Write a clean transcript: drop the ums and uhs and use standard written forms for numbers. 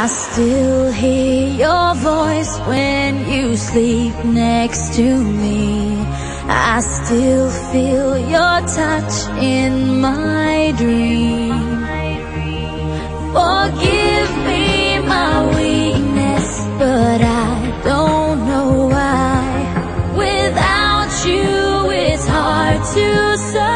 I still hear your voice when you sleep next to me. I still feel your touch in my dream. Forgive me my weakness, but I don't know why. Without you it's hard to survive.